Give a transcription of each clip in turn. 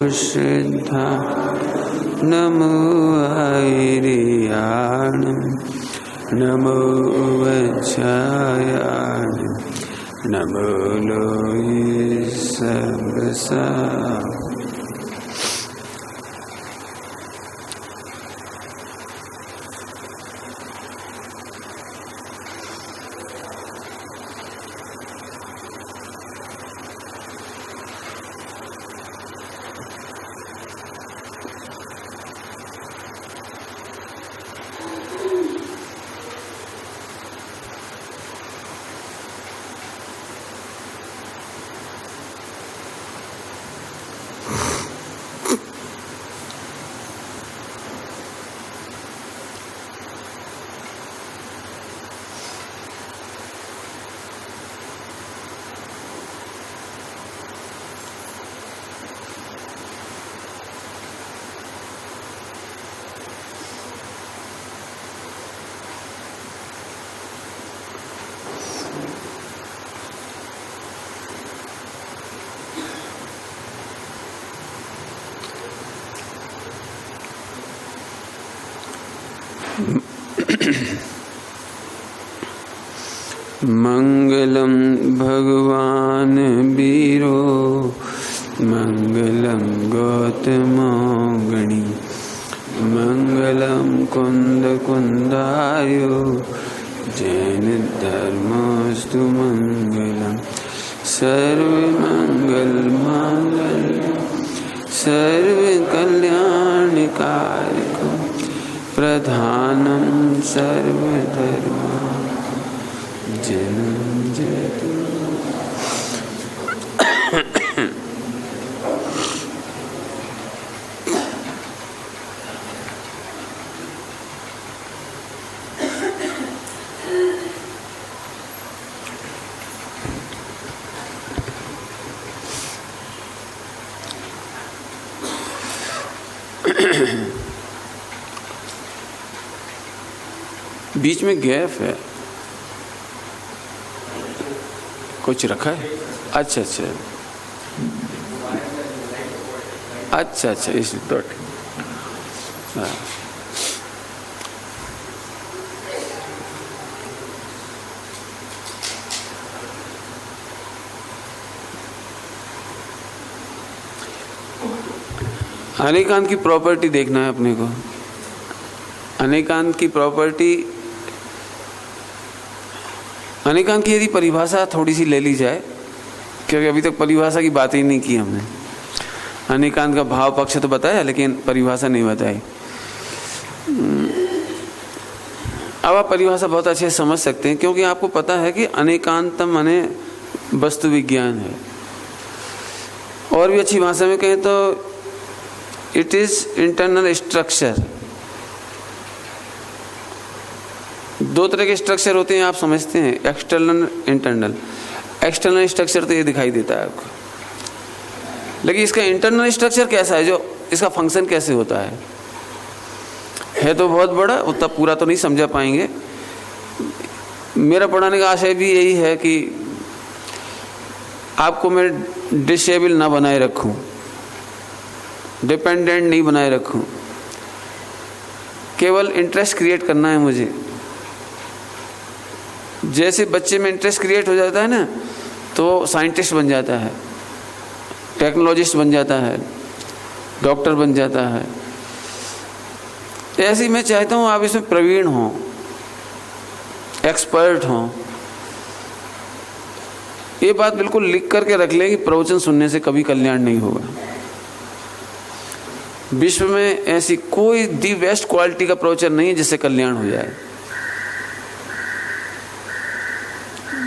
श्रद्धा नमो ऐरियाण नमो वज्रायाण नमो लोये सर्वसा। मंगलम भगवान वीरो मंगलम गौतमो गणी मंगलम कुंद कुंदायो जैन धर्मस्तु मंगलम सर्व मंगल मंगल सर्व कल्याणकारकम प्रधानम सर्वधर्म जनम जयतु। बीच में गैप है, कुछ रखा है? अच्छा अच्छा अच्छा अच्छा इस डॉट। अनेकांत की प्रॉपर्टी देखना है अपने को। अनेकांत की प्रॉपर्टी, अनेकांत की यदि परिभाषा थोड़ी सी ले ली जाए, क्योंकि अभी तक परिभाषा की बात ही नहीं की हमने। अनेकांत का भाव पक्ष तो बताया लेकिन परिभाषा नहीं बताई। अब आप परिभाषा बहुत अच्छे से समझ सकते हैं, क्योंकि आपको पता है कि अनेकांतम माने वस्तु विज्ञान है। और भी अच्छी भाषा में कहें तो इट इज इंटरनल स्ट्रक्चर। दो तरह के स्ट्रक्चर होते हैं, आप समझते हैं, एक्सटर्नल इंटरनल। एक्सटर्नल स्ट्रक्चर तो ये दिखाई देता है आपको, लेकिन इसका इंटरनल स्ट्रक्चर कैसा है, जो इसका फंक्शन कैसे होता है तो बहुत बड़ा, उतना पूरा तो नहीं समझा पाएंगे। मेरा पढ़ाने का आशय भी यही है कि आपको मैं डिसेबल ना बनाए रखूं, डिपेंडेंट नहीं बनाए रखूं, केवल इंटरेस्ट क्रिएट करना है मुझे। जैसे बच्चे में इंटरेस्ट क्रिएट हो जाता है ना, तो साइंटिस्ट बन जाता है, टेक्नोलॉजिस्ट बन जाता है, डॉक्टर बन जाता है। ऐसे ही मैं चाहता हूँ आप इसमें प्रवीण हों, एक्सपर्ट हों। ये बात बिल्कुल लिख करके रख लें कि प्रवचन सुनने से कभी कल्याण नहीं होगा। विश्व में ऐसी कोई दी बेस्ट क्वालिटी का प्रवचन नहीं है जिससे कल्याण हो जाए।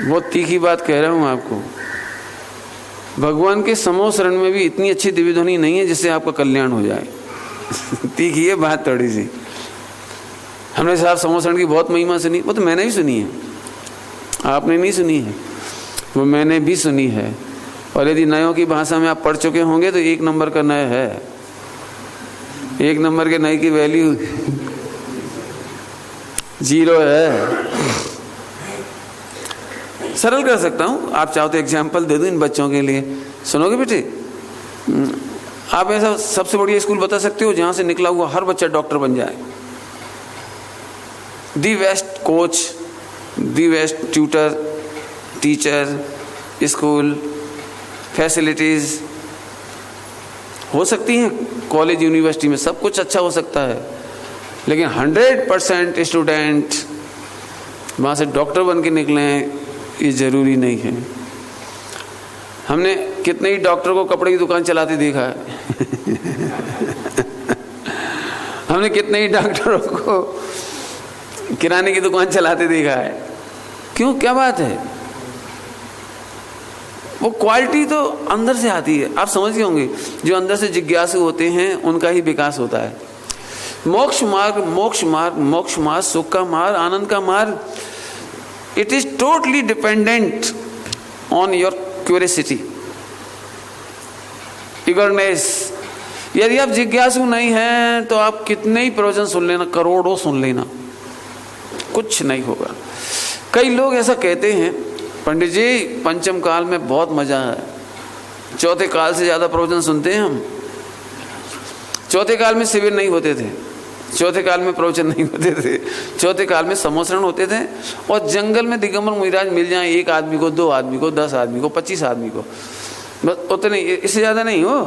बहुत तीखी बात कह रहा हूं आपको। भगवान के समो शरण में भी इतनी अच्छी दिव्य ध्वनि नहीं है जिससे आपका कल्याण हो जाए। तीखी है बात थोड़ी सी। हमने साहब समो शरण की बहुत महिमा सुनी, वो तो मैंने भी सुनी है, आपने नहीं सुनी है, वो मैंने भी सुनी है। और यदि नयों की भाषा में आप पढ़ चुके होंगे तो 1 नंबर का नय है। 1 नंबर के नय की वैल्यू 0 है। सरल कर सकता हूँ, आप चाहो तो एग्जाम्पल दे दूँ इन बच्चों के लिए। सुनोगे बेटे? आप ऐसा सबसे बढ़िया स्कूल बता सकते हो जहाँ से निकला हुआ हर बच्चा डॉक्टर बन जाए? The best coach, the best tutor, teacher, school, facilities हो सकती हैं कॉलेज यूनिवर्सिटी में, सब कुछ अच्छा हो सकता है, लेकिन 100% स्टूडेंट वहाँ से डॉक्टर बन के निकलें ये ज़रूरी नहीं है। हमने कितने ही डॉक्टर को कपड़े की दुकान चलाते देखा है हमने कितने ही डॉक्टरों को किराने की दुकान चलाते देखा है। क्यों, क्या बात है? वो क्वालिटी तो अंदर से आती है। आप समझ गए होंगे, जो अंदर से जिज्ञासु होते हैं उनका ही विकास होता है। मोक्ष मार्ग, मोक्ष मार्ग, मोक्ष मार्ग, सुख का मार्ग, आनंद का मार्ग, it is totally dependent on your curiosity, eagerness. यदि आप जिज्ञासु नहीं हैं तो आप कितने ही प्रवचन सुन लेना, करोड़ों सुन लेना, कुछ नहीं होगा। कई लोग ऐसा कहते हैं, पंडित जी पंचम काल में बहुत मजा है, चौथे काल से ज्यादा प्रवचन सुनते हैं हम। चौथे काल में शिविर नहीं होते थे, चौथे काल में प्रवचन नहीं होते थे, चौथे काल में समोसरण होते थे, और जंगल में दिगंबर मुनिराज मिल जाए, एक आदमी को, 2 आदमी को, 10 आदमी को, 25 आदमी को, बस उतने, इससे ज़्यादा नहीं हो।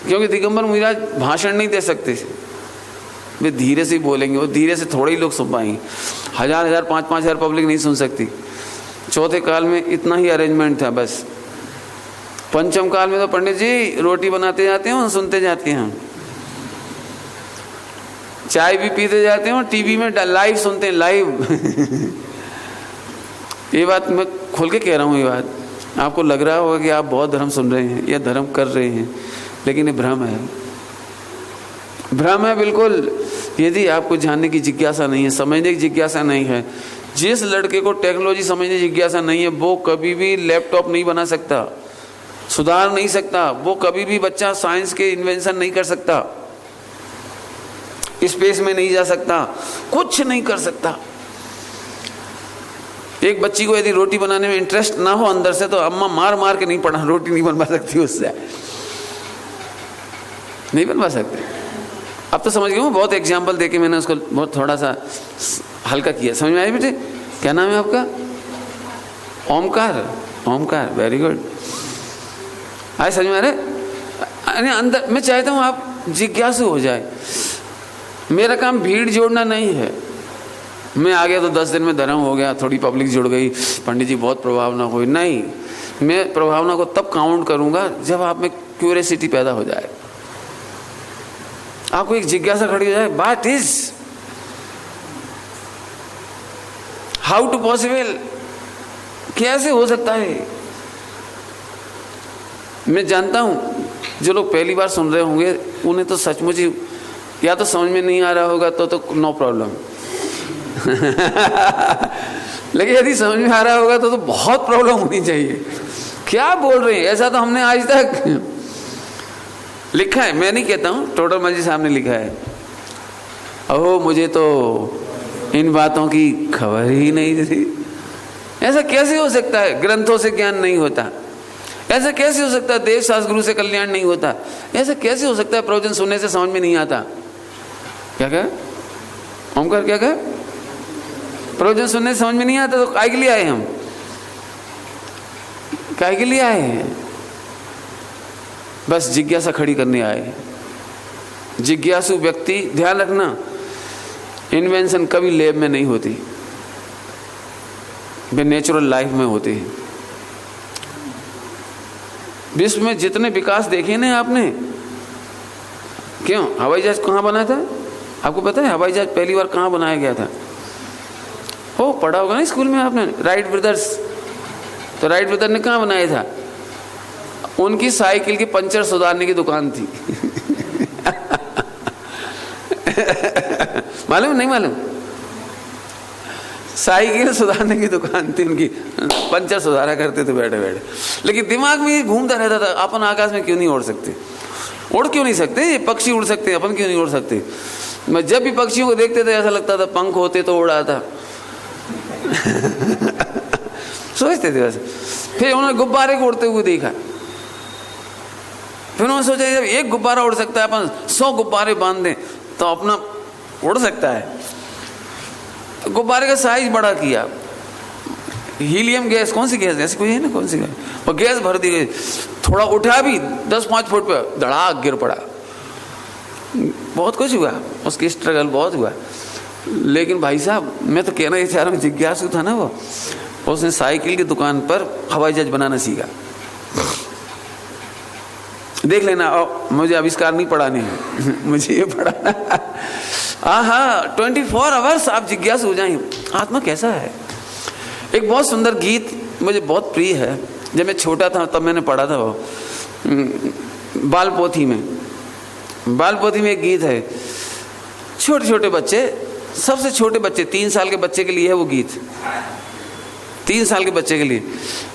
क्योंकि दिगंबर मुनिराज भाषण नहीं दे सकते, वे धीरे से ही बोलेंगे, वो धीरे से थोड़े ही लोग सुन पाएंगे, 1000, 5,000 पब्लिक नहीं सुन सकती। चौथे काल में इतना ही अरेंजमेंट था बस। पंचम काल में तो पंडित जी रोटी बनाते जाते हैं और सुनते जाते हैं, चाय भी पीते जाते हैं और टीवी में लाइव सुनते हैं, लाइव ये बात मैं खोल के कह रहा हूँ। ये बात आपको लग रहा होगा कि आप बहुत धर्म सुन रहे हैं या धर्म कर रहे हैं, लेकिन ये भ्रम है, भ्रम है बिल्कुल। यदि आपको जानने की जिज्ञासा नहीं है, समझने की जिज्ञासा नहीं है, जिस लड़के को टेक्नोलॉजी समझने की जिज्ञासा नहीं है, वो कभी भी लैपटॉप नहीं बना सकता, सुधार नहीं सकता, वो कभी भी बच्चा साइंस के इन्वेंशन नहीं कर सकता, स्पेस में नहीं जा सकता, कुछ नहीं कर सकता। एक बच्ची को यदि रोटी बनाने में इंटरेस्ट ना हो अंदर से, तो अम्मा मार मार के नहीं पढ़ा, रोटी नहीं बनवा सकती, उससे नहीं बनवा सकते। अब तो समझ गए हूँ, बहुत एग्जाम्पल देके मैंने उसको बहुत थोड़ा सा हल्का किया। समझ में आई बेटे? क्या नाम है आपका? Omkar, Omkar, very good. आए समझ में आ रहे? अंदर मैं चाहता हूँ आप जिज्ञासु हो जाए। मेरा काम भीड़ जोड़ना नहीं है। मैं आ गया तो 10 दिन में धर्म हो गया, थोड़ी पब्लिक जुड़ गई, पंडित जी बहुत प्रभावना हुई, नहीं। मैं प्रभावना को तब काउंट करूंगा जब आप में क्यूरियोसिटी पैदा हो जाए, आपको एक जिज्ञासा खड़ी हो जाए, what is, how to possible, कैसे हो सकता है। मैं जानता हूं जो लोग पहली बार सुन रहे होंगे उन्हें तो सचमुच ही या तो समझ में नहीं आ रहा होगा तो नो प्रॉब्लम लेकिन यदि समझ में आ रहा होगा तो बहुत प्रॉब्लम होनी चाहिए। क्या बोल रहे हैं, ऐसा तो हमने आज तक लिखा है, मैं नहीं कहता हूँ, टोडर मल जी साहब ने लिखा है। ओह मुझे तो इन बातों की खबर ही नहीं थी। ऐसा कैसे हो सकता है? ग्रंथों से ज्ञान नहीं होता, ऐसा कैसे हो सकता है? देव शास्त्र गुरु से कल्याण नहीं होता, ऐसा कैसे हो सकता है? प्रवचन सुनने से समझ में नहीं आता। क्या कहे ओमकार, क्या कहे? प्रवचन सुनने से समझ में नहीं आता तो काय के लिए आए हम? काय के लिए आए हैं? बस जिज्ञासा खड़ी करने आए। जिज्ञासु व्यक्ति, ध्यान रखना, इन्वेंशन कभी लैब में नहीं होती, वे नेचुरल लाइफ में होती है। विश्व में जितने विकास देखे ना आपने, क्यों हवाई जहाज कहाँ बना था? आपको पता है हवाई जहाज पहली बार कहाँ बनाया गया था? हो पढ़ा होगा ना स्कूल में आपने, राइट ब्रदर्स। तो राइट ब्रदर ने कहाँ बनाया था? उनकी साइकिल की पंचर सुधारने की दुकान थी मालूम नहीं मालूम? साइकिल सुधारने की दुकान थी उनकी, पंचर सुधारा करते थे बैठे बैठे। लेकिन दिमाग में ये घूमता रहता था, अपन आकाश में क्यों नहीं उड़ सकते? उड़ क्यों नहीं सकते? ये पक्षी उड़ सकते हैं, अपन क्यों नहीं उड़ सकते? मैं जब भी पक्षियों को देखते थे ऐसा लगता था पंख होते तो उड़ाता सोचते थे वैसे। फिर उन्होंने गुब्बारे को उड़ते हुए देखा, फिर उन्होंने सोचा जब एक गुब्बारा उड़ सकता है, अपन 100 गुब्बारे बांध दें तो अपना उड़ सकता है। तो गुब्बारे का साइज बड़ा किया, हीलियम गैस, कौन सी गैस ऐसी कोई है ना, कौन सी गैस, वो गैस भर दी गई। थोड़ा उठा भी 10-5 फुट पे, धड़ाक गिर पड़ा। बहुत कुछ हुआ, उसकी स्ट्रगल बहुत हुआ। लेकिन भाई साहब, मैं तो कहना ये चाह रहा हूँ, जिज्ञासु था ना वो, उसने साइकिल की दुकान पर हवाई जहाज बनाना सीखा। देख लेना, और मुझे आविष्कार नहीं पढ़ाने हैं, मुझे ये पढ़ाना। हाँ, 24 आवर्स आप जिज्ञासु हो जाएं, आत्मा कैसा है। एक बहुत सुंदर गीत मुझे बहुत प्रिय है, जब मैं छोटा था तब मैंने पढ़ा था, वो बाल पोथी में एक गीत है। छोटे छोटे बच्चे, सबसे छोटे बच्चे, 3 साल के बच्चे के लिए है वो गीत, 3 साल के बच्चे के लिए।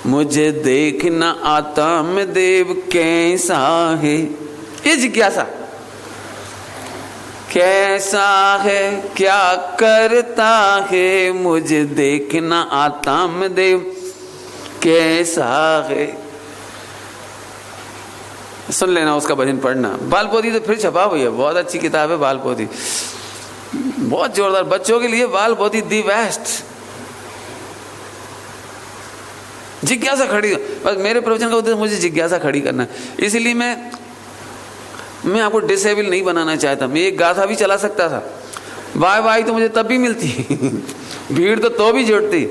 मुझे देखना आता मैं देव कैसा है, ये जिज्ञासा, कैसा है क्या करता है, मुझे देखना आता मैं देव कैसा है। सुन लेना, उसका भजन पढ़ना। बाल पोथी तो फिर छपा हुई है, बहुत अच्छी किताब है बाल पोथी, बहुत जोरदार, बच्चों के लिए बाल पोथी दी बेस्ट। जिज्ञासा खड़ी, बस मेरे प्रवचन का उद्देश्य मुझे जिज्ञासा खड़ी करना है। इसलिए मैं आपको डिसेबल नहीं बनाना चाहता। मैं एक गाथा भी चला सकता था, वाह तो मुझे तब भी मिलती भीड़ तो भी जुटती,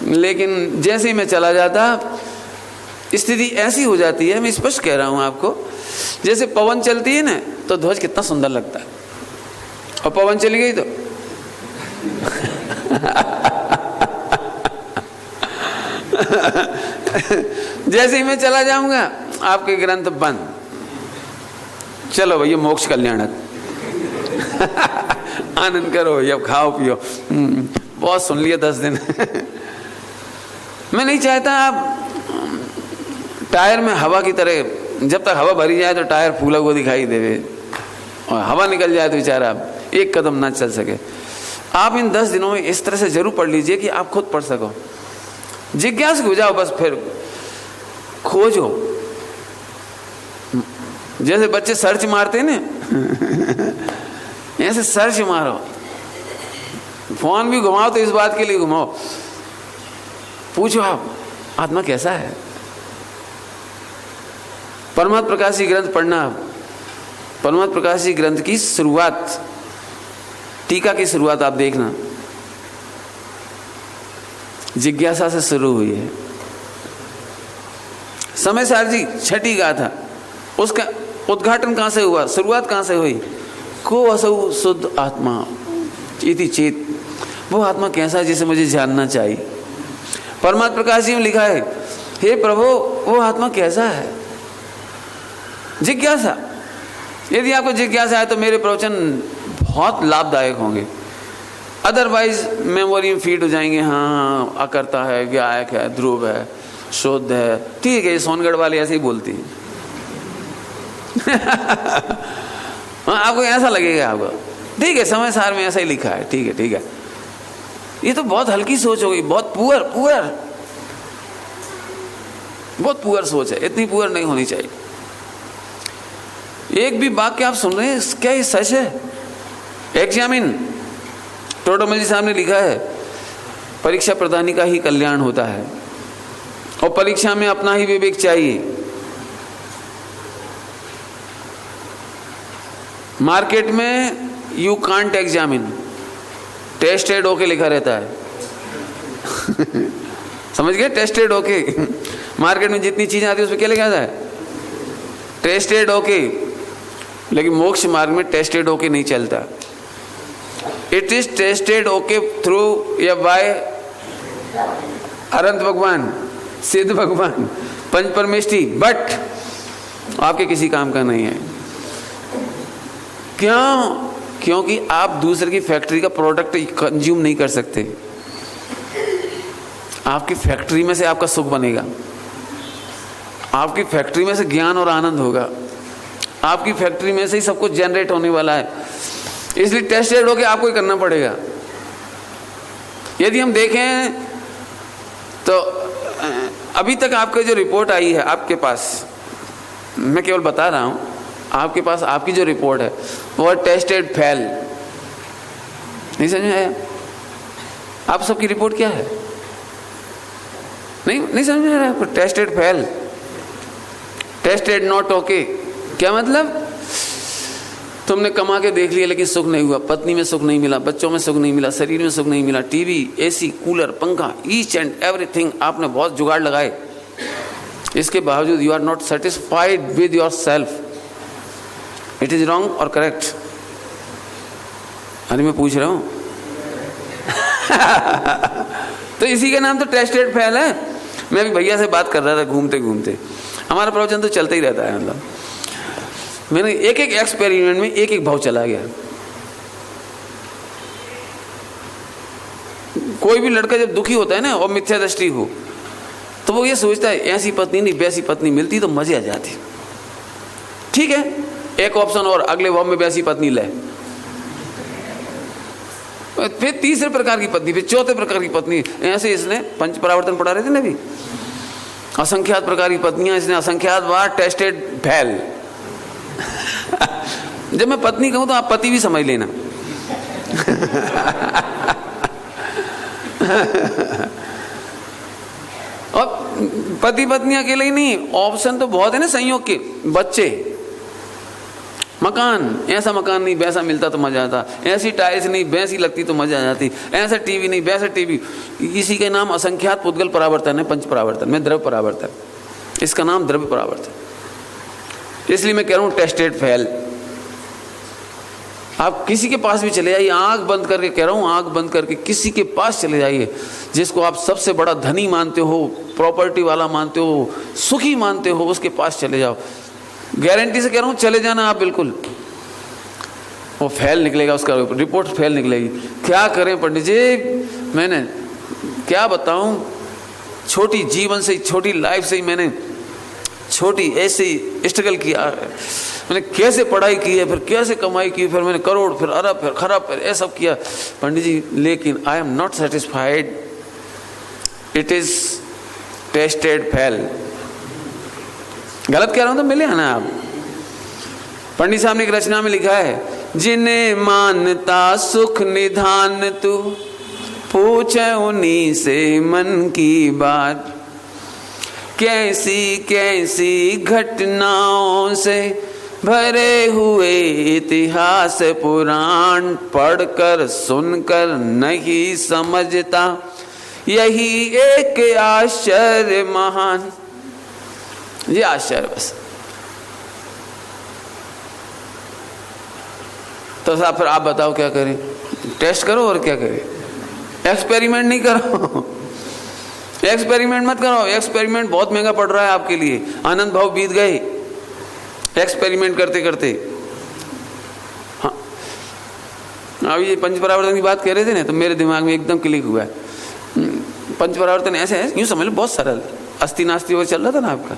लेकिन जैसे ही मैं चला जाता स्थिति ऐसी हो जाती है, मैं स्पष्ट कह रहा हूं आपको, जैसे पवन चलती है ना तो ध्वज कितना सुंदर लगता है, और पवन चली गई तो जैसे ही मैं चला जाऊंगा आपके ग्रंथ बंद, चलो भैया मोक्ष कल्याणक आनंद करो भैया, खाओ पियो, बहुत सुन लिया 10 दिन। मैं नहीं चाहता आप टायर में हवा की तरह, जब तक हवा भरी जाए तो टायर फूला हुआ दिखाई देवे, और हवा निकल जाए तो बेचारा एक कदम ना चल सके। आप इन 10 दिनों में इस तरह से जरूर पढ़ लीजिए कि आप खुद पढ़ सको, जिज्ञासु हो जाओ, बस फिर खोजो। जैसे बच्चे सर्च मारते ना ऐसे सर्च मारो, फोन भी घुमाओ तो इस बात के लिए घुमाओ, पूछो आप आत्मा कैसा है। परमात्म प्रकाशी ग्रंथ पढ़ना, परमात्म प्रकाशी ग्रंथ की शुरुआत, टीका की शुरुआत आप देखना, जिज्ञासा से शुरू हुई है। समय सार जी छठी गाथा, उसका उद्घाटन कहां से हुआ, शुरुआत कहां से हुई, को असौ शुद्ध आत्मा इति चेत, वो आत्मा कैसा है जिसे मुझे जानना चाहिए। परमात्म प्रकाश जी में लिखा है, हे प्रभु वो आत्मा कैसा है। जिज्ञासा, यदि आपको जिज्ञासा है तो मेरे प्रवचन बहुत लाभदायक होंगे, अदरवाइज मेमोरी में फीड हो जाएंगे। हाँ अकर्ता है, गायक है, ध्रुव है, शुद्ध है, ठीक है, सोनगढ़ वाले ऐसे ही बोलती हैं। आपको ऐसा लगेगा, आपको ठीक है, समय सार में ऐसा ही लिखा है, ठीक है ठीक है। ये तो बहुत हल्की सोच हो गई, बहुत बहुत पुअर सोच है, इतनी पुअर नहीं होनी चाहिए। एक भी वाक्य आप सुन रहे हैं, क्या ये सच है? एग्जामिन टोटोमल जी साहब ने लिखा है, परीक्षा प्रदानी का ही कल्याण होता है, और परीक्षा में अपना ही विवेक चाहिए। मार्केट में यू कांट एग्जामिन, टेस्टेड होके लिखा रहता है। समझ गए, टेस्टेड होके। मार्केट में जितनी चीजें आती है उसमें क्या लिखा है, टेस्टेड होके। लेकिन मोक्ष मार्ग में टेस्टेड होके नहीं चलता, इट इज टेस्टेड होके थ्रू या बाय अनंत भगवान, सिद्ध भगवान, पंच परमेष्ठी, बट आपके किसी काम का नहीं है। क्यों? क्योंकि आप दूसरे की फैक्ट्री का प्रोडक्ट कंज्यूम नहीं कर सकते। आपकी फैक्ट्री में से आपका सुख बनेगा, आपकी फैक्ट्री में से ज्ञान और आनंद होगा, आपकी फैक्ट्री में से ही सब कुछ जनरेट होने वाला है। इसलिए टेस्टेड होके आपको ही करना पड़ेगा। यदि हम देखें तो अभी तक आपके जो रिपोर्ट आई है आपके पास, मैं केवल बता रहा हूँ, आपके पास आपकी जो रिपोर्ट है वो टेस्टेड फेल। नहीं समझ में आया? आप सबकी रिपोर्ट क्या है? नहीं समझ में आ रहा है? Tested fail, tested not okay. क्या मतलब? तुमने कमा के देख लिया लेकिन सुख नहीं हुआ, पत्नी में सुख नहीं मिला, बच्चों में सुख नहीं मिला, शरीर में सुख नहीं मिला, टीवी, एसी, कूलर, पंखा, ईच एंड एवरीथिंग आपने बहुत जुगाड़ लगाए, इसके बावजूद you are not satisfied with your self. It is wrong और करेक्ट? अरे मैं पूछ रहा हूं। तो इसी का नाम तो टेस्टेड फेल है। मैं भी भैया से बात कर रहा था घूमते घूमते, हमारा प्रवचन तो चलता ही रहता है, मतलब मैंने एक एक एक्सपेरिमेंट में एक एक भाव चला गया। कोई भी लड़का जब दुखी होता है ना और मिथ्या दृष्टि हो, तो वो ये सोचता है ऐसी पत्नी नहीं वैसी पत्नी मिलती तो मजे आ जाती। ठीक है, एक ऑप्शन और, अगले भाव में वैसी पत्नी ले, फिर तीसरे प्रकार की पत्नी, फिर चौथे प्रकार की पत्नी। ऐसे इसने पंच परावर्तन पढ़ा रहे थे ना अभी, असंख्यात प्रकार की पत्नियां इसने असंख्यात बार टेस्टेड फेल। जब मैं पत्नी कहूं तो आप पति भी समझ लेना। और पति पत्नी अकेले ही नहीं, ऑप्शन तो बहुत है ना संयोग के। बच्चे, मकान, ऐसा मकान नहीं वैसा मिलता तो मजा आता, ऐसी टाइल्स नहीं वैसी लगती तो मजा आ जाती, ऐसा टीवी नहीं वैसा टीवी। इसी के नाम असंख्यात पुद्गल परावर्तन है, पंच परावर्तन में द्रव्य परावर्तन, इसका नाम द्रव्य परावर्तन। इसलिए मैं कह रहा हूं टेस्टेड फेल। आप किसी के पास भी चले जाइए, आंख बंद करके कह रहा हूं, आंख बंद करके किसी के पास चले जाइए जिसको आप सबसे बड़ा धनी मानते हो, प्रॉपर्टी वाला मानते हो, सुखी मानते हो, उसके पास चले जाओ, गारंटी से कह रहा हूं चले जाना आप बिल्कुल, वो फेल निकलेगा, उसका रिपोर्ट फेल निकलेगी। क्या करें पंडित जी, मैंने क्या बताऊं, छोटी जीवन से, छोटी लाइफ से ही मैंने छोटी ऐसे स्ट्रगल किया, मैंने कैसे पढ़ाई की है, फिर कैसे कमाई की, फिर मैंने करोड़, फिर अरब, फिर खरब, फिर ये सब किया पंडित जी, लेकिन आई am not satisfied. It is tested fail. गलत कह रहा हूं तो मिले ना आप। पंडित साहब ने एक रचना में लिखा है, जिन्हें मानता सुख निधान तू, पूछे उन्हीं से मन की बात, कैसी कैसी घटनाओं से भरे हुए इतिहास पुराण, पढ़कर सुनकर नहीं समझता, यही एक आश्चर्य महान। ये आश्चर्य बस। तो साहब फिर आप बताओ क्या करें? टेस्ट करो और क्या करें? एक्सपेरिमेंट नहीं करो, एक्सपेरिमेंट मत करो। एक्सपेरिमेंट बहुत महंगा पड़ रहा है आपके लिए, आनंद भाव बीत गए एक्सपेरिमेंट करते करते। हाँ, अभी ये पंच परावर्तन की बात कह रहे थे ना, तो मेरे दिमाग में एकदम क्लिक हुआ है। पंच परावर्तन ऐसे है, यूं समझ लो बहुत सरल, अस्थि नास्ति वो चल रहा था ना आपका।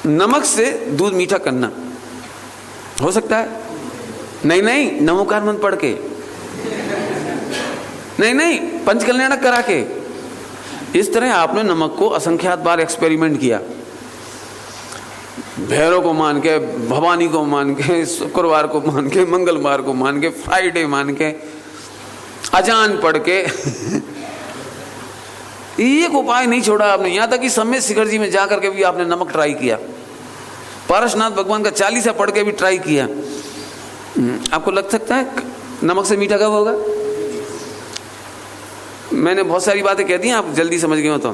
नमक से दूध मीठा करना हो सकता है? नहीं, नमोकार मंत्र पढ़ के नहीं, पंच कल्याणक करा के। इस तरह आपने नमक को असंख्यात बार एक्सपेरिमेंट किया, भैरव को मान के, भवानी को मान के, शुक्रवार को मान के, मंगलवार को मान के, फ्राइडे मान के, अजान पढ़ के। एक उपाय नहीं छोड़ा आपने, यहां तक कि समय शिखर जी में जाकर के भी आपने नमक ट्राई किया, पारसनाथ भगवान का 40 पढ़ के भी ट्राई किया। आपको लग सकता है नमक से मीठा कब होगा? मैंने बहुत सारी बातें कह दी, आप जल्दी समझ गए हो तो।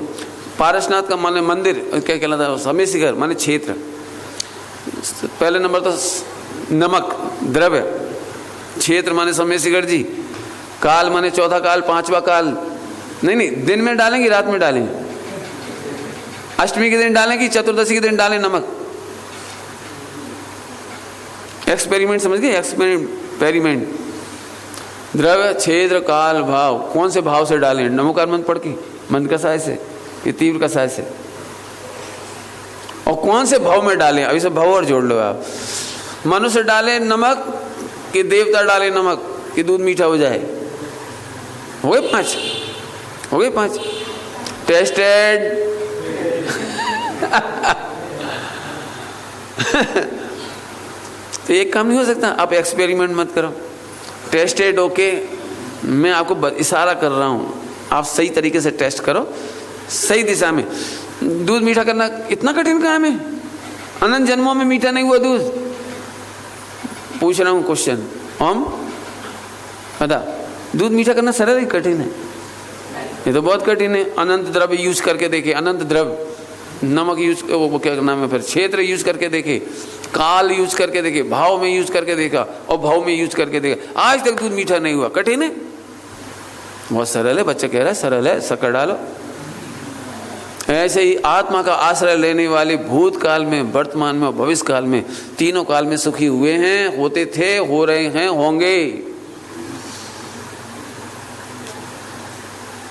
पारसनाथ का माने मंदिर क्या कहलाता है? समय शिखर माने क्षेत्र। पहले नंबर तो नमक द्रव्य, क्षेत्र माने समय शिखर जी, काल माने चौथा काल, पांचवा काल। नहीं, दिन में डालेंगे रात में डालेंगे, अष्टमी के दिन डालें कि चतुर्दशी के दिन डालें नमक। एक्सपेरिमेंट समझ गए? एक्सपेरिमेंट, द्रव्य, क्षेत्र, काल, भाव, कौन से भाव से डालें? नमोकार मंत्र पढ़ के, मंद कसाय से कि तीव्र कसाय से, और कौन से भाव में डालें? अभी से भाव और जोड़ लो आप। मनुष्य डाले नमक कि देवता डाले नमक कि दूध मीठा हो जाए? हो गए 5, हो गए 5। टेस्टेड तो एक काम नहीं हो सकता? आप एक्सपेरिमेंट मत करो, टेस्टेड होके मैं आपको इशारा कर रहा हूँ, आप सही तरीके से टेस्ट करो, सही दिशा में। दूध मीठा करना इतना कठिन काम है? अनंत जन्मों में मीठा नहीं हुआ दूध? पूछ रहा हूँ क्वेश्चन। हम बता, दूध मीठा करना सरल ही कठिन है? ये तो बहुत कठिन है। अनंत द्रव्य यूज करके देखे, अनंत द्रव्य, नमक यूज, वो क्या नाम है फिर, क्षेत्र यूज करके देखे, काल यूज करके देखे, भाव में यूज करके देखा और भाव में यूज करके देखा, आज तक दूध मीठा नहीं हुआ। कठिन है? बहुत सरल है। बच्चा कह रहा है सरल है, शक्कर डालो। ऐसे ही आत्मा का आश्रय लेने वाले भूतकाल में, वर्तमान में और भविष्य काल में, तीनों काल में सुखी हुए हैं, होते थे, हो रहे हैं, होंगे।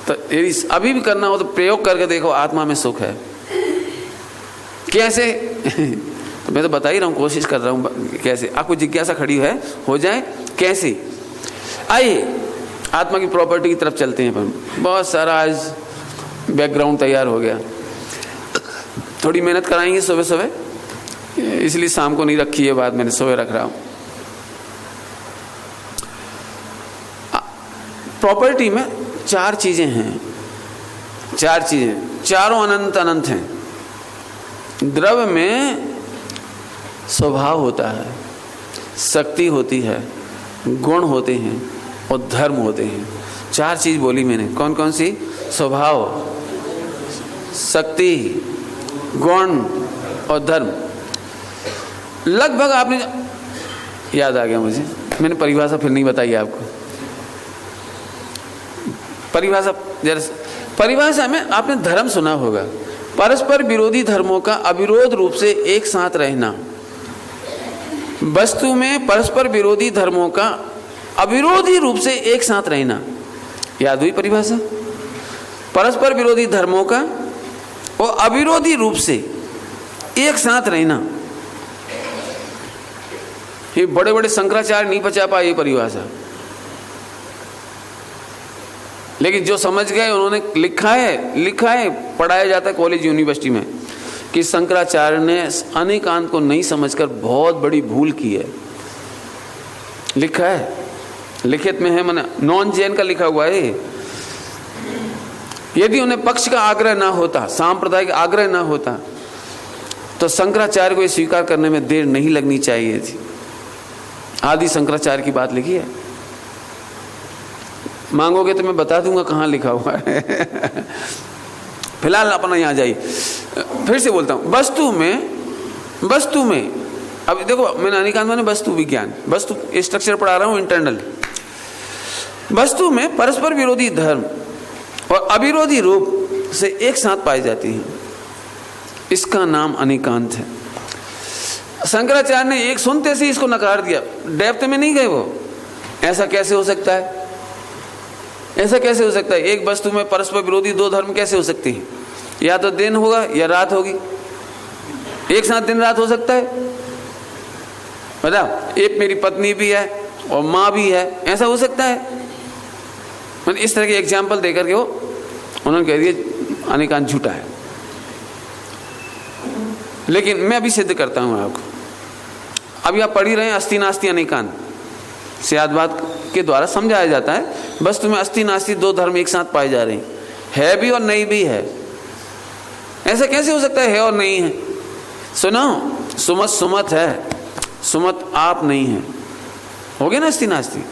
तो यदि अभी भी करना हो तो प्रयोग करके देखो, आत्मा में सुख है। कैसे? तो मैं तो बता ही रहा हूँ, कोशिश कर रहा हूँ कैसे। आपको जिज्ञासा खड़ी है, हो जाए कैसे? आइए आत्मा की प्रॉपर्टी की तरफ चलते हैं। पर बहुत सारा आज बैकग्राउंड तैयार हो गया, थोड़ी मेहनत कराएंगे सुबह सुबह, इसलिए शाम को नहीं रखी है बात, मैंने सुबह रख रहा हूँ। प्रॉपर्टी में चार चीजें हैं, चार चीजें, चारों अनंत अनंत हैं। द्रव्य में स्वभाव होता है, शक्ति होती है, गुण होते हैं और धर्म होते हैं। चार चीज बोली मैंने, कौन कौन सी? स्वभाव, शक्ति, गुण और धर्म। लगभग आपने, याद आ गया मुझे, मैंने परिभाषा फिर नहीं बताई आपको। परिभाषा जरा, परिभाषा में आपने धर्म सुना होगा, परस्पर विरोधी धर्मों का अविरोध रूप से एक साथ रहना। वस्तु में परस्पर विरोधी धर्मों का अविरोधी रूप से एक साथ रहना, याद हुई परिभाषा? परस्पर विरोधी धर्मों का और अविरोधी रूप से एक साथ रहना। ये बड़े बड़े शंकराचार्य नहीं बचा पाए ये परिभाषा, लेकिन जो समझ गए उन्होंने लिखा है, पढ़ाया जाता है कॉलेज यूनिवर्सिटी में कि शंकराचार्य ने अनेकांत को नहीं समझकर बहुत बड़ी भूल की है। लिखा है, लिखित में है, मैंने नॉन जैन का लिखा हुआ है। यदि उन्हें पक्ष का आग्रह ना होता, सांप्रदायिक आग्रह ना होता, तो शंकराचार्य को ये स्वीकार करने में देर नहीं लगनी चाहिए थी। आदि शंकराचार्य की बात लिखी है, मांगोगे तो मैं बता दूंगा कहाँ लिखा हुआ है। फिलहाल अपना यहाँ जाइए। फिर से बोलता हूँ, वस्तु में अब देखो, मैंने अनेकांत माने वस्तु विज्ञान, वस्तु स्ट्रक्चर पढ़ा रहा हूँ इंटरनल। वस्तु में परस्पर विरोधी धर्म और अविरोधी रूप से एक साथ पाई जाती है, इसका नाम अनेकांत है। शंकराचार्य ने एक सुनते से इसको नकार दिया, डेप्थ में नहीं गए वो। ऐसा कैसे हो सकता है? ऐसा कैसे हो सकता है? एक वस्तु में परस्पर विरोधी दो धर्म कैसे हो सकती है? या तो दिन होगा या रात होगी, एक साथ दिन रात हो सकता है? बता, एक मेरी पत्नी भी है और माँ भी है, ऐसा हो सकता है? मतलब इस तरह के एग्जाम्पल देकर के वो उन्होंने कह दिया अनेकांत झूठा है। लेकिन मैं अभी सिद्ध करता हूं आपको। अभी आप पढ़ ही रहे हैं अस्ति नास्ति अनेकांत, सिद्धांतवाद के द्वारा समझाया जाता है वस्तु में अस्ति नास्ति दो धर्म एक साथ पाए जा रहे हैं, है भी और नहीं भी है। ऐसा कैसे हो सकता है और नहीं है? सुनो, सुमत सुमत है, सुमत आप नहीं है, हो गया ना अस्ति नास्ति।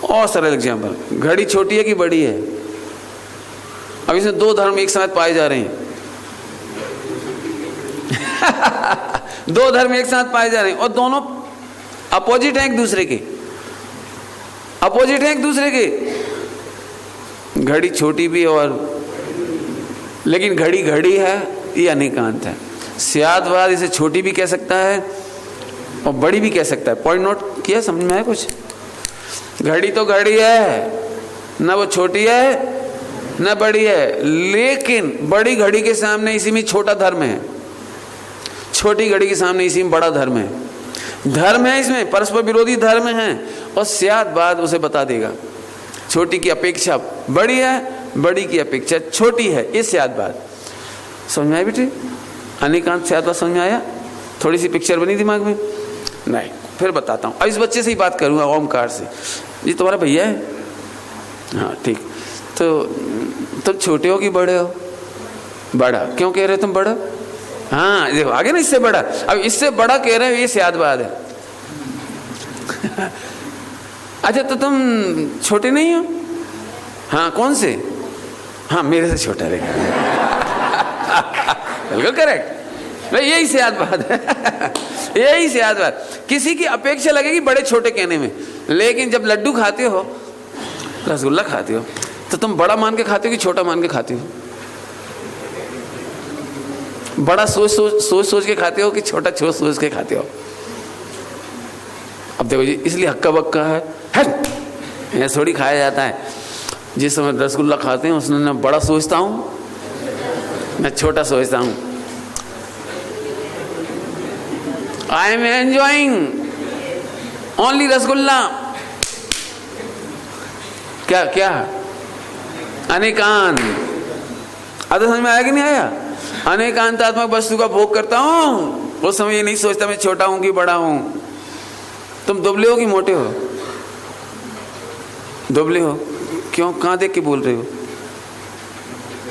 और सरल एग्जाम्पल, घड़ी छोटी है कि बड़ी है? अब इसमें दो धर्म एक साथ पाए जा रहे हैं। दो धर्म एक साथ पाए जा रहे हैं और दोनों अपोजिट हैं एक दूसरे के, अपोजिट हैं एक दूसरे के। घड़ी छोटी भी और, लेकिन घड़ी घड़ी है, ये अनेकांत है। सिद्धांतवाद इसे छोटी भी कह सकता है और बड़ी भी कह सकता है। पॉइंट नोट किया? समझ में आया कुछ? घड़ी तो घड़ी है, न वो छोटी है न बड़ी है, लेकिन बड़ी घड़ी के सामने इसी में छोटा धर्म है, छोटी घड़ी के सामने इसी में बड़ा धर्म है। धर्म है इसमें, परस्पर विरोधी धर्म है, और सिद्धांतवाद उसे बता देगा छोटी की अपेक्षा बड़ी है, बड़ी की अपेक्षा छोटी है, ये सिद्धांतवाद। समझ में आई बेटे? अनेकांत स्याद्वाद समझ में आया? थोड़ी सी पिक्चर बनी दिमाग में? नहीं, फिर बताता हूँ। अब इस बच्चे से ही बात करूँगा, ओमकार से। ये तुम्हारा भैया है? हाँ ठीक। तो तुम छोटे हो कि बड़े हो? बड़ा। क्यों कह रहे हो तुम बड़ा? हाँ देखो आगे ना, इससे बड़ा। अब इससे बड़ा कह रहे हो, ये स्याद्वाद है। अच्छा तो तुम छोटे नहीं हो? हाँ कौन से? हाँ मेरे से छोटा रहेगा। बिल्कुल करेक्ट, यही स्याद्वाद है। यही स्याद्वाद। किसी की अपेक्षा लगेगी बड़े छोटे कहने में, लेकिन जब लड्डू खाते हो, रसगुल्ला खाते हो, तो तुम बड़ा मान के खाते हो कि छोटा मान के खाते हो? बड़ा सोच के खाते हो कि छोटा सोच के खाते हो? अब देखो जी, इसलिए हक्का बक्का है, ये थोड़ी खाया जाता है। जिस समय रसगुल्ला खाते हैं उसने ना बड़ा सोचता हूँ मैं छोटा सोचता हूँ। I am enjoying only rasgulla. क्या क्या? अनेकांत। अब समझ में आया कि नहीं आया? अनेकांतात्मक वस्तु का भोग करता हूँ, उस समय ये नहीं सोचता मैं छोटा हूं कि बड़ा हूं। तुम दुबले हो कि मोटे हो? दुबले हो। क्यों? कहाँ देख के बोल रहे हो?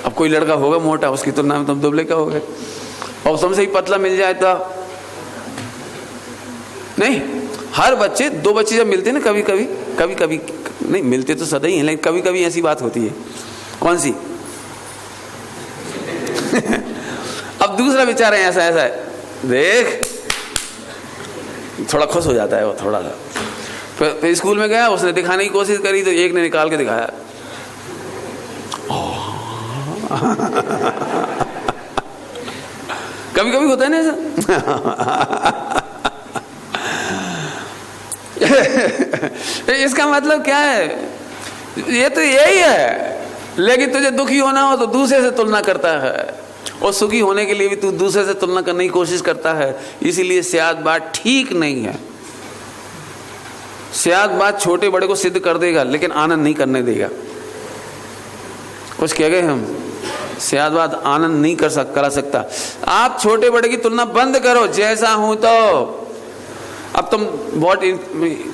अब कोई लड़का होगा मोटा, उसकी तुलना में तुम दुबले का हो गए। और तुमसे ही पतला मिल जाए तो नहीं। हर बच्चे, दो बच्चे जब मिलते हैं ना, कभी कभी नहीं मिलते तो सदा ही है, लेकिन कभी कभी ऐसी बात होती है। कौन सी? अब दूसरा बेचारा ऐसा है, देख थोड़ा खुश हो जाता है वो, थोड़ा सा। फिर स्कूल में गया, उसने दिखाने की कोशिश करी तो एक ने निकाल के दिखाया। कभी कभी होता है ना ऐसा। इसका मतलब क्या है? ये तो यही है, लेकिन तुझे दुखी होना हो तो दूसरे से तुलना करता है, और सुखी होने के लिए भी तू दूसरे से तुलना करने की कोशिश करता है। इसीलिए स्याद्वाद ठीक नहीं है। स्याद्वाद छोटे बड़े को सिद्ध कर देगा, लेकिन आनंद नहीं करने देगा। कुछ कह गए हम? स्याद्वाद आनंद नहीं करा सकता। आप छोटे बड़े की तुलना बंद करो। जैसा हूं तो अब तुम बहुत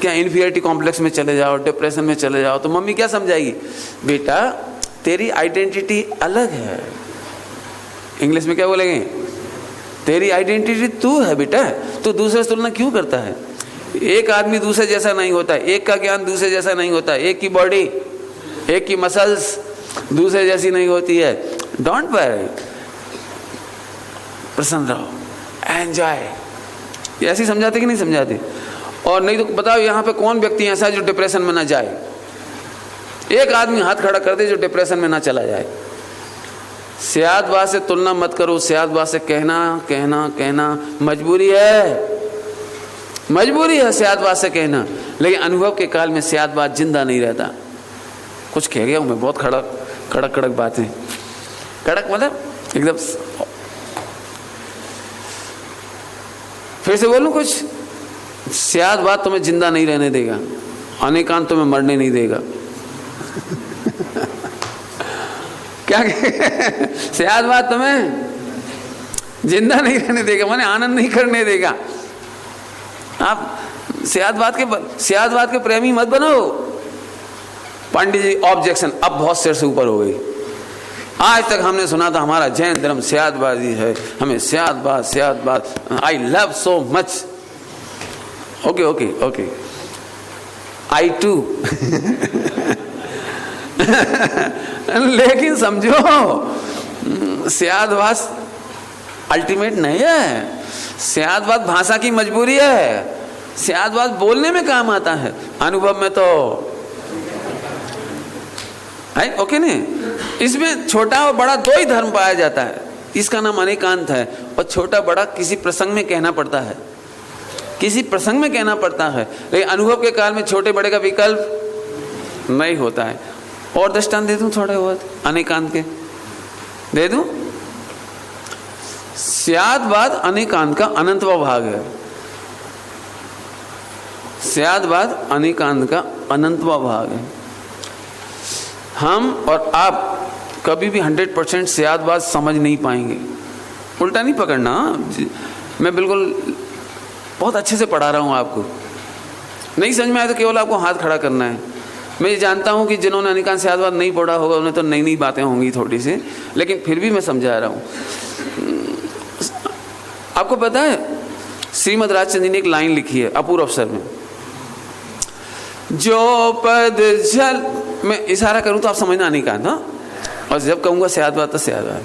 क्या इन्फीरियरिटी कॉम्प्लेक्स में चले जाओ, डिप्रेशन में चले जाओ, तो मम्मी क्या समझाएगी? बेटा तेरी आइडेंटिटी अलग है। इंग्लिश में क्या बोलेंगे? तेरी आइडेंटिटी तू है बेटा, तू दूसरे से तुलना क्यों करता है? एक आदमी दूसरे जैसा नहीं होता, एक का ज्ञान दूसरे जैसा नहीं होता, एक की बॉडी, एक की मसल्स दूसरे जैसी नहीं होती है। डोंट वरी, प्रसन्न रहो, एंजॉय। ऐसे समझाते कि नहीं समझाते? और नहीं तो बताओ यहाँ पे कौन व्यक्ति ऐसा है जो डिप्रेशन में ना जाए? एक आदमी हाथ खड़ा कर दे जो डिप्रेशन में ना चला जाए। स्याद्वाद से तुलना मत करो। स्याद्वाद से कहना मजबूरी है स्याद्वाद से कहना, लेकिन अनुभव के काल में स्याद्वाद जिंदा नहीं रहता। कुछ कह गया हूं मैं, बहुत कड़क बातें। कड़क मतलब एकदम। फिर से बोलूं कुछ? स्याद्वाद तुम्हें जिंदा नहीं रहने देगा, अनेकांत तुम्हें मरने नहीं देगा। क्या? स्याद्वाद तुम्हें जिंदा नहीं रहने देगा, माने आनंद नहीं करने देगा। आप स्याद्वाद के प्रेमी मत बनो। पंडित जी ऑब्जेक्शन, अब बहुत सिर से ऊपर हो गई। आज तक हमने सुना था हमारा जैन धर्म स्याद्वादी है, हमें स्याद्वाद I love so much. Okay I too. लेकिन समझो स्याद्वाद अल्टीमेट नहीं है। स्याद्वाद भाषा की मजबूरी है। स्याद्वाद बोलने में काम आता है, अनुभव में तो है। ओके नहीं? इसमें छोटा और बड़ा दो ही धर्म पाया जाता है। इसका नाम अनेकांत है। और छोटा बड़ा किसी प्रसंग में कहना पड़ता है, लेकिन अनुभव के काल में छोटे बड़े का विकल्प नहीं होता है। और दृष्टांत दे दूं थोड़े बहुत अनेकांत के? दे दूं? स्याद्वाद अनेकांत का अनंतवा भाग है। स्याद्वाद अनेकांत का अनंतवा भाग है। हम और आप कभी भी 100% सियादबाज समझ नहीं पाएंगे। उल्टा नहीं पकड़ना, मैं बिल्कुल बहुत अच्छे से पढ़ा रहा हूँ आपको। नहीं समझ में आया तो केवल आपको हाथ खड़ा करना है। मैं ये जानता हूँ कि जिन्होंने अनेकांत सियादबाद नहीं पढ़ा होगा उन्हें तो नई नई बातें होंगी थोड़ी सी, लेकिन फिर भी मैं समझा रहा हूँ। आपको पता है श्रीमद् राजचंद्र जी ने एक लाइन लिखी है अपूर्व अवसर में, जो पद जल, मैं इशारा करूँ तो आप समझना नहीं कहा था, और जब कहूँगा सियादबाद तो सियादबाद।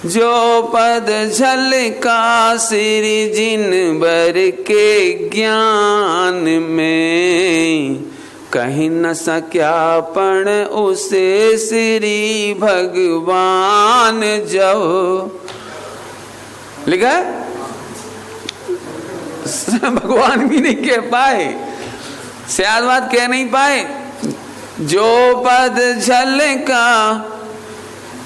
जो पद झलका श्री जिन बर के ज्ञान में, कहीं न सक्या पण उसे श्री भगवान जो। लिखा है भगवान भी नहीं कह पाए, सियादबाद कह नहीं पाए। जो पद झलका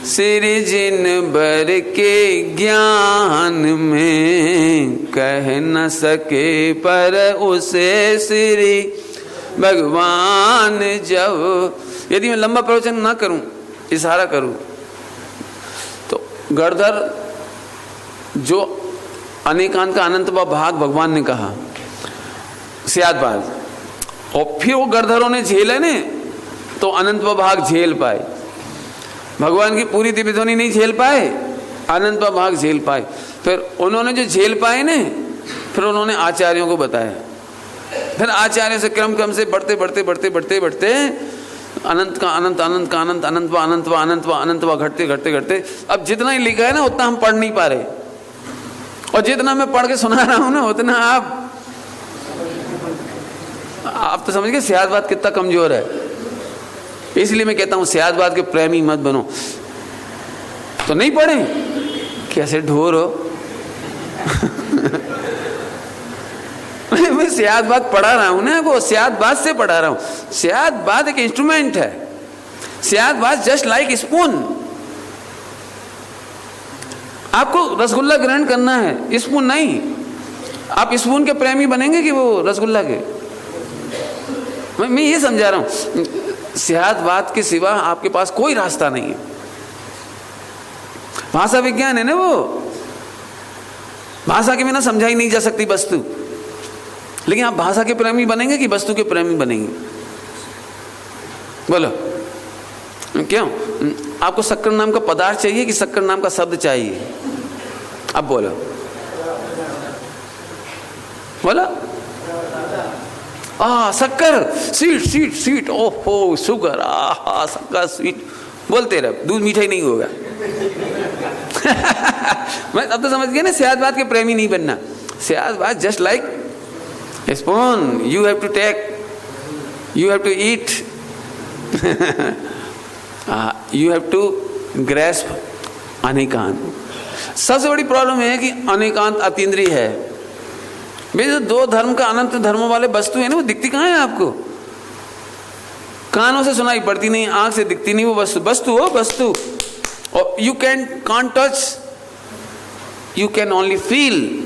श्री जिन बर के ज्ञान में, कह न सके पर उसे श्री भगवान जब। यदि मैं लंबा प्रवचन ना करूं, इशारा करूं, तो गणधर जो अनेकांत का अनंत भाग भगवान ने कहा सियादबाद, और फिर वो गणधरों ने झेले ने तो अनंत भाग झेल पाए। भगवान की पूरी दिव्य ध्वनि नहीं झेल पाए, अनंत भाग झेल पाए। फिर उन्होंने जो झेल पाए ने, फिर उन्होंने आचार्यों को बताया। फिर आचार्य से क्रम से बढ़ते बढ़ते बढ़ते बढ़ते बढ़ते अनंत का अनंत, अनंत का अनंत, अनंतवा अनंतवा अनंतवा अनंतवा घटते घटते घटते अब जितना ही लिखा है ना उतना हम पढ़ नहीं पा रहे, और जितना मैं पढ़ के सुना रहा हूं ना उतना आप तो समझ गए सियादबाद कितना कमजोर है। इसलिए मैं कहता हूं सियादबाद के प्रेमी मत बनो। तो नहीं पढ़े, कैसे ढोर हो मैं सियादबाद पढ़ा रहा हूं ना, वो सियादबाद से पढ़ा रहा हूं। सियादबाद एक इंस्ट्रूमेंट है, सियादबाद जस्ट लाइक स्पून। आपको रसगुल्ला ग्रहण करना है, स्पून नहीं। आप स्पून के प्रेमी बनेंगे कि वो रसगुल्ला के? मैं ये समझा रहा हूं, सियादबाद के सिवा आपके पास कोई रास्ता नहीं है। भाषा विज्ञान है ना वो, भाषा के बिना समझाई नहीं जा सकती वस्तु। लेकिन आप भाषा के प्रेमी बनेंगे कि वस्तु के प्रेमी बनेंगे? बोलो क्यों? आपको शक्कर नाम का पदार्थ चाहिए कि शक्कर नाम का शब्द चाहिए? अब बोलो बोलो। शक्कर, स्वीट स्वीट स्वीट, ओहो शुगर, शक्कर स्वीट बोलते रहे, दूध मीठा ही नहीं होगा मैं अब तो समझ गया ना, सियादबाद के प्रेमी नहीं बनना। सियादबाद just like spoon, you have to take, you have to eat, you have to grasp अनेकांत। सबसे बड़ी प्रॉब्लम है कि अनेकांत अतीन्द्रिय है। भाई जो दो धर्म का अनंत धर्मों वाले वस्तु है ना, वो दिखती कहाँ है आपको? कानों से सुनाई पड़ती नहीं, आंख से दिखती नहीं, वो वस्तु वस्तु हो वस्तु। और you can't touch, you can only feel.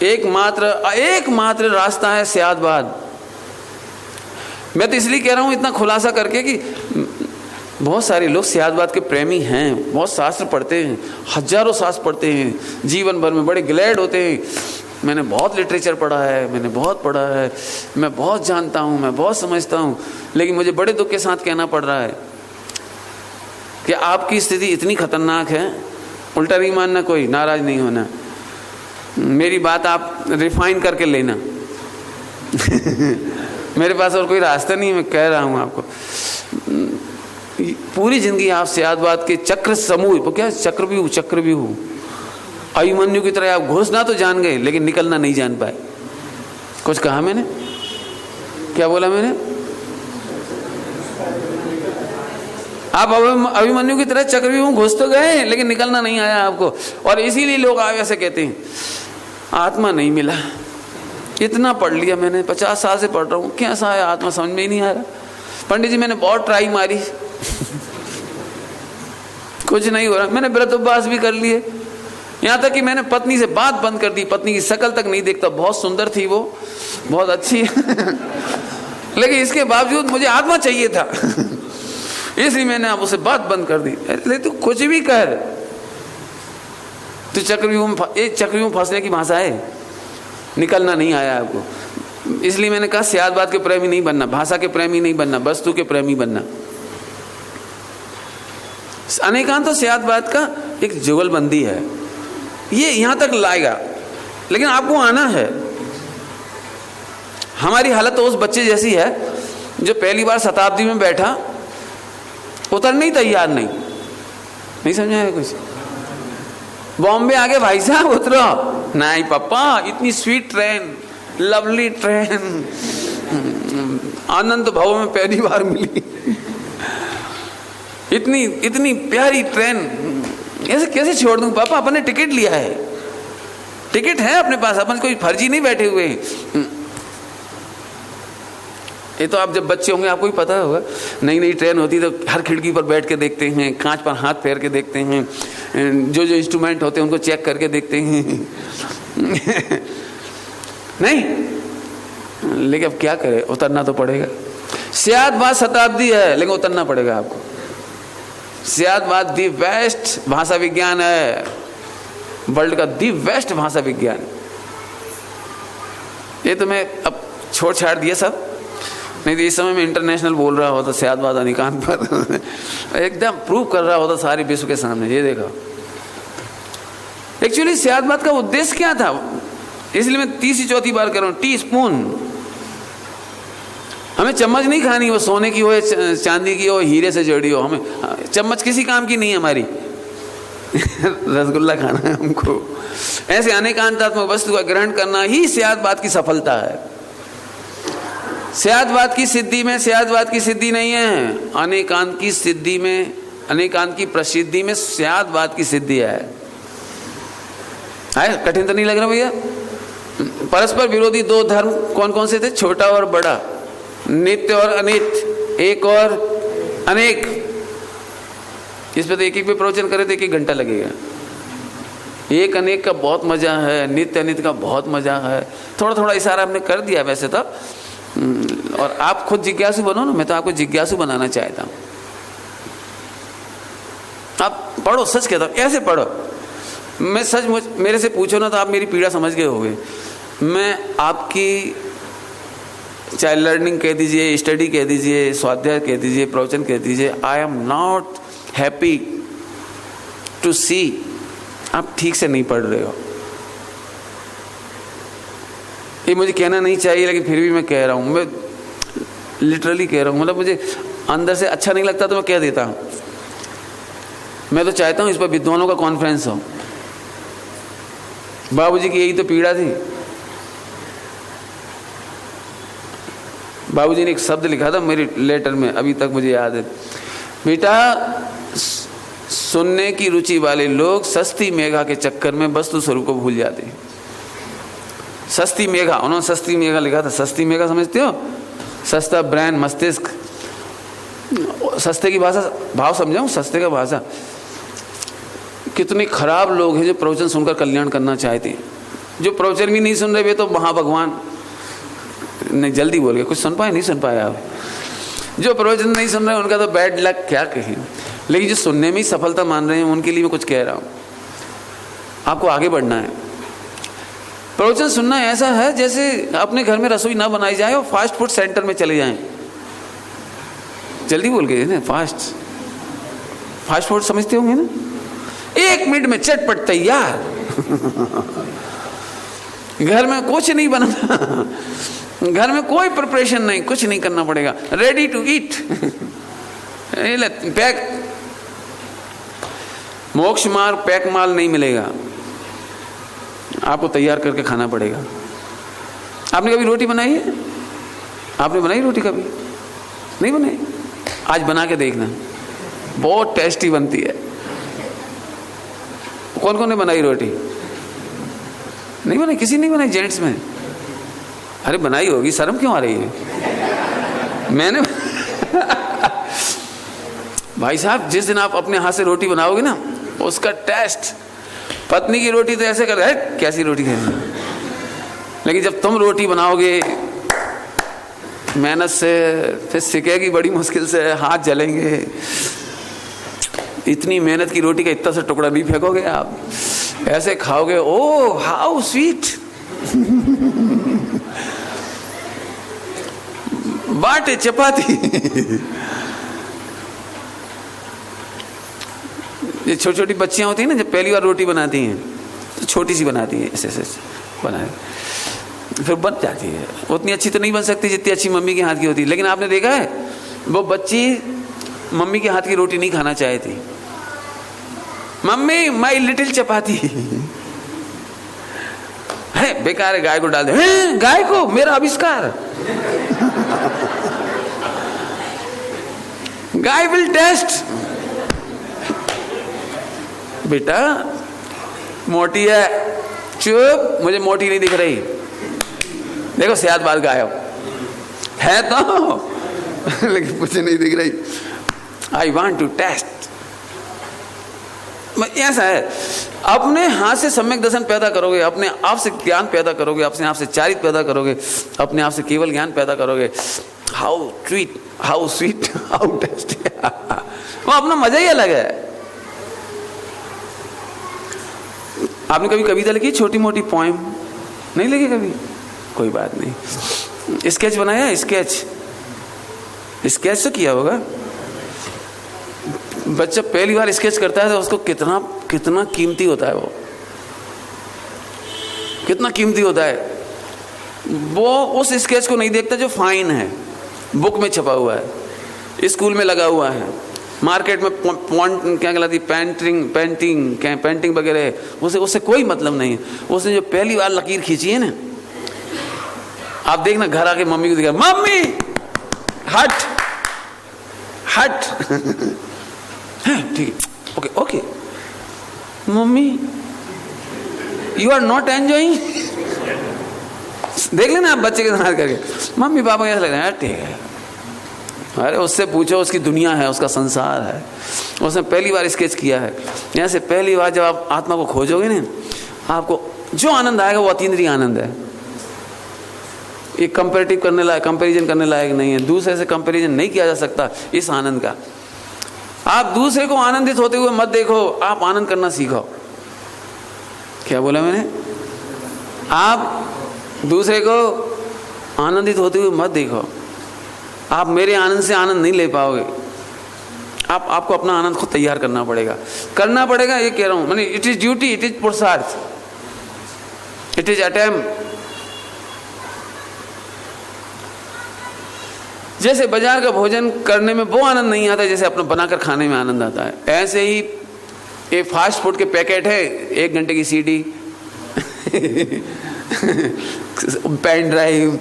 एकमात्र रास्ता है सियादबाद। मैं तो इसलिए कह रहा हूं इतना खुलासा करके कि बहुत सारे लोग सियादबाद के प्रेमी हैं, बहुत शास्त्र पढ़ते हैं, हजारों शास्त्र पढ़ते हैं, जीवन भर में बड़े ग्लैड होते हैं। मैंने बहुत लिटरेचर पढ़ा है, मैंने बहुत पढ़ा है, मैं बहुत जानता हूँ, मैं बहुत समझता हूँ, लेकिन मुझे बड़े दुख के साथ कहना पड़ रहा है कि आपकी स्थिति इतनी खतरनाक है। उल्टा नहीं मानना, कोई नाराज नहीं होना, मेरी बात आप रिफाइन करके लेना मेरे पास और कोई रास्ता नहीं, मैं कह रहा हूँ आपको। पूरी जिंदगी आप सियादबाद के चक्र समूह, वो क्या चक्रव्यूह अभिमन्यु की तरह आप घुसना तो जान गए, लेकिन निकलना नहीं जान पाए। कुछ कहा मैंने? क्या बोला मैंने? आप अभिमन्यु की तरह चक्रव्यूह घुस तो गए, लेकिन निकलना नहीं आया आपको। और इसीलिए लोग ऐसे कहते हैं आत्मा नहीं मिला। इतना पढ़ लिया मैंने, 50 साल से पढ़ रहा हूँ, कैसा है आत्मा समझ में ही नहीं आ रहा। पंडित जी मैंने बहुत ट्राई मारी कुछ नहीं हो रहा। मैंने व्रत उपवास भी कर लिए, यहाँ तक कि मैंने पत्नी से बात बंद कर दी, पत्नी की शक्ल तक नहीं देखता, बहुत सुंदर थी वो, बहुत अच्छी लेकिन इसके बावजूद मुझे आत्मा चाहिए था इसलिए मैंने अब उसे बात बंद कर दी। अरे तू कुछ भी कर, तू चक्रव्यूह में फंसने की भाषा है, निकलना नहीं आया आपको। इसलिए मैंने कहा स्यादवाद के प्रेमी नहीं बनना, भाषा के प्रेमी नहीं बनना, वस्तु के प्रेमी बनना। अनेकांत तो स्यादवाद का एक जुगलबंदी है, ये यहां तक लाएगा, लेकिन आपको आना है। हमारी हालत तो उस बच्चे जैसी है जो पहली बार शताब्दी में बैठा, उतरने ही तैयार नहीं समझा है कुछ। बॉम्बे आगे भाई साहब उतरो, नहीं पापा इतनी स्वीट ट्रेन, लवली ट्रेन, आनंद भवन में पहली बार मिली, इतनी प्यारी ट्रेन, ऐसे कैसे छोड़ दूं पापा, अपन ने टिकट लिया है, टिकट है अपने पास, अपन कोई फर्जी नहीं बैठे हुए हैं। ये तो आप जब बच्चे होंगे आपको ही पता होगा, नई नई ट्रेन होती तो हर खिड़की पर बैठ के देखते हैं, कांच पर हाथ फेर के देखते हैं, जो इंस्ट्रूमेंट होते हैं उनको चेक करके देखते हैं। नहीं, लेकिन अब क्या करें, उतरना तो पड़ेगा। स्यादवाद शताब्दी है, लेकिन उतरना पड़ेगा आपको। स्यादवाद दी बेस्ट भाषा विज्ञान है, वर्ल्ड का दी बेस्ट भाषा विज्ञान। ये तो मैं अब छोड़ छाड़ दिया सब, नहीं तो इस समय में इंटरनेशनल बोल रहा होता स्यादवाद अनेकांत पर, एकदम प्रूव कर रहा होता सारे विश्व के सामने। ये देखो एक्चुअली स्यादवाद का उद्देश्य क्या था, इसलिए मैं तीसरी चौथी बार कर रहा हूं। टी स्पून, हमें चम्मच नहीं खानी, वो सोने की हो, चांदी की हो, हीरे से जड़ी हो, हमें चम्मच किसी काम की नहीं है हमारी। रसगुल्ला खाना है हमको। ऐसे अनेकांतात्मक वस्तु का ग्रहण करना ही स्यादवाद की सफलता है। स्यादवाद की सिद्धि में स्यादवाद की सिद्धि नहीं है, अनेकांत की सिद्धि में, अनेकांत की प्रसिद्धि में स्यादवाद की सिद्धि है। कठिन तो नहीं लग रहा भैया? परस्पर विरोधी दो धर्म कौन कौन से थे? छोटा और बड़ा, नित्य और अनित्य, एक और अनेक। इस पे तो एक पे प्रवचन करे तो 1 घंटा लगेगा। एक अनेक का बहुत मजा है, नित्य अनित्य का बहुत मजा है। थोड़ा थोड़ा इशारा हमने कर दिया वैसे तो, और आप खुद जिज्ञासु बनो ना, मैं तो आपको जिज्ञासु बनाना चाहता हूं। आप पढ़ो, सच कहता हूं, ऐसे पढ़ो। मैं सच मेरे से पूछो ना तो आप मेरी पीड़ा समझ गए होगे। मैं आपकी चाहे लर्निंग कह दीजिए, स्टडी कह दीजिए, स्वाध्याय कह दीजिए, प्रवचन कह दीजिए, I am not happy to see आप ठीक से नहीं पढ़ रहे हो। ये मुझे कहना नहीं चाहिए, लेकिन फिर भी मैं कह रहा हूँ, मैं लिटरली कह रहा हूँ। मतलब मुझे अंदर से अच्छा नहीं लगता तो मैं कह देता हूँ। मैं तो चाहता हूँ इस पर विद्वानों का कॉन्फ्रेंस हो। बाबूजी की यही तो पीड़ा थी। बाबूजी ने एक शब्द लिखा था मेरी लेटर में, अभी तक मुझे याद है, बेटा सुनने की रुचि वाले लोग सस्ती मेघा के चक्कर में वस्तु स्वरूप को भूल जाते हैं। सस्ती मेघा, उन्होंने सस्ती मेघा लिखा था। सस्ती मेघा समझते हो? सस्ता ब्रेन, मस्तिष्क। सस्ते की भाषा भाव समझाऊं? सस्ते का भाषा। कितने खराब लोग हैं जो प्रवचन सुनकर कल्याण करना चाहते हैं। जो प्रवचन भी नहीं सुन रहे वे तो महाभगवान, नहीं जल्दी बोल गए, कुछ सुन पाए नहीं सुन पाए आप। जो प्रवचन नहीं सुन रहे उनका तो बैड लक, क्या कहें। लेकिन जो सुनने में ही सफलता मान रहे हैं उनके लिए मैं कुछ कह रहा हूँ। आपको आगे बढ़ना है। प्रवचन सुनना ऐसा है जैसे अपने घर में रसोई ना बनाई जाए और फास्ट फूड सेंटर में चले जाएं। जल्दी बोल गए ना, फास्ट फूड समझते होंगे ना, 1 मिनट में चटपट तैयार। घर में कुछ नहीं बनाना, घर में कोई प्रिपरेशन नहीं, कुछ नहीं करना पड़ेगा, रेडी टू ईट। पैक मोक्ष मार्ग पैक माल नहीं मिलेगा, आपको तैयार करके खाना पड़ेगा। आपने कभी रोटी बनाई है? आपने बनाई रोटी कभी? नहीं बनाई? आज बना के देखना, बहुत टेस्टी बनती है। कौन कौन ने बनाई रोटी? नहीं बनाई? किसी नहीं बनाई जेंट्स में? अरे बनाई होगी, शर्म क्यों आ रही है? मैंने भाई साहब, जिस दिन आप अपने हाथ से रोटी बनाओगे ना, उसका टेस्ट, पत्नी की रोटी तो ऐसे कर रहा है कैसी रोटी है, लेकिन जब तुम रोटी बनाओगे मेहनत से, फिर सिकेगी बड़ी मुश्किल से, हाथ जलेंगे। इतनी मेहनत की रोटी का इतना सा टुकड़ा नहीं फेंकोगे आप, ऐसे खाओगे, ओ हाउ स्वीट। बाटे चपाती। ये छोटी छोटी बच्चियां होती हैं ना, जब पहली बार रोटी बनाती हैं तो छोटी सी बनाती हैं, ऐसे ऐसे बनाए, फिर बन जाती है। उतनी अच्छी तो नहीं बन सकती जितनी अच्छी मम्मी के हाथ की होती है। लेकिन आपने देखा है वो बच्ची मम्मी के हाथ की रोटी नहीं खाना चाहती। मम्मी माई लिटिल चपाती। है बेकार है, गाय को डाल दे। गाय को, मेरा आविष्कार। गाय विल टेस्ट। बेटा मोटी है, चुप, मुझे मोटी नहीं दिख रही। देखो सेहत बात गायब है तो लेकिन मुझे नहीं दिख रही। I want to test. ऐसा है, अपने हाथ से सम्यक दर्शन पैदा करोगे, अपने आप से ज्ञान पैदा करोगे, अपने आप से चारित्र पैदा करोगे, अपने आप से केवल ज्ञान पैदा करोगे। How sweet, how sweet, how tasty. वो अपना मजा ही अलग है। आपने कभी कविता लिखी, छोटी मोटी पोएम नहीं लिखी कभी? कोई बात नहीं। स्केच बनाया, स्केच तो किया होगा। बच्चा पहली बार स्केच करता है तो उसको कितना कितना कीमती होता है, वो कितना कीमती होता है। वो उस स्केच को नहीं देखता जो फाइन है, बुक में छपा हुआ है, स्कूल में लगा हुआ है, मार्केट में क्या कहलाती, पेंटिंग वगैरह, उससे कोई मतलब नहीं है। उसने जो पहली बार लकीर खींची है ना, आप देखना घर आके मम्मी को दिखा, मम्मी हट हट। ठीक है, okay okay mummy, you are not enjoying. देख लेना आप बच्चे के साथ करके, मम्मी पापा कैसा लग रहा है? ठीक है। अरे उससे पूछो, उसकी दुनिया है, उसका संसार है, उसने पहली बार स्केच किया है। यहाँ से पहली बार जब आप आत्मा को खोजोगे ना, आपको जो आनंद आएगा वो अतीन्द्रिय आनंद है। ये कंपैरेटिव करने लायक, कंपैरिजन करने लायक नहीं है। दूसरे से कंपैरिजन नहीं किया जा सकता इस आनंद का। आप दूसरे को आनंदित होते हुए मत देखो, आप आनंद करना सीखो। क्या बोला मैंने? आप दूसरे को आनंदित होते हुए मत देखो। आप मेरे आनंद से आनंद नहीं ले पाओगे। आपको अपना आनंद खुद तैयार करना पड़ेगा, ये कह रहा हूं। मैंने it is duty, it is पुरुषार्थ, इट इज अटेम्प्ट। जैसे बाजार का भोजन करने में वो आनंद नहीं आता जैसे अपना बनाकर खाने में आनंद आता है, ऐसे ही ये फास्ट फूड के पैकेट है, 1 घंटे की सीडी, पेन ड्राइव।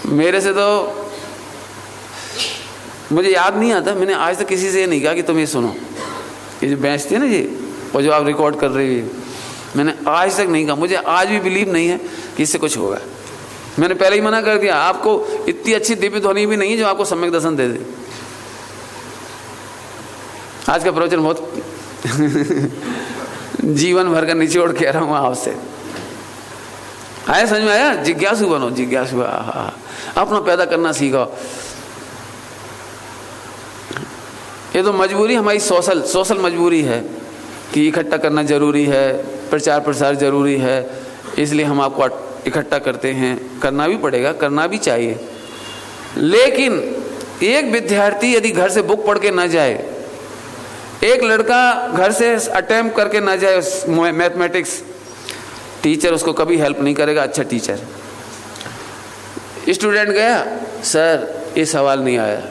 मेरे से तो मुझे याद नहीं आता, मैंने आज तक किसी से ये नहीं कहा कि तुम ये सुनो, ये जो बेचती है ना जी, और जो आप रिकॉर्ड कर रही है, मैंने आज तक नहीं कहा। मुझे आज भी बिलीव नहीं है कि इससे कुछ होगा। मैंने पहले ही मना कर दिया। आपको इतनी अच्छी दिव्य ध्वनि भी नहीं है जो आपको सम्यक दर्शन दे दे। आज का प्रवचन बहुत जीवन भर का निचोड़ कह रहा हूं आपसे। आया समझ में आया? जिज्ञासु बनो, जिज्ञासु। अपना पैदा करना सीखो। ये तो मजबूरी हमारी सोशल मजबूरी है कि इकट्ठा करना जरूरी है, प्रचार प्रसार जरूरी है, इसलिए हम आपको इकट्ठा करते हैं। करना भी पड़ेगा, करना भी चाहिए। लेकिन एक विद्यार्थी यदि घर से बुक पढ़ के ना जाए, एक लड़का घर से अटेम्प्ट करके ना जाए मैथमेटिक्स, टीचर उसको कभी हेल्प नहीं करेगा। अच्छा टीचर, स्टूडेंट गया, सर ये सवाल नहीं आया,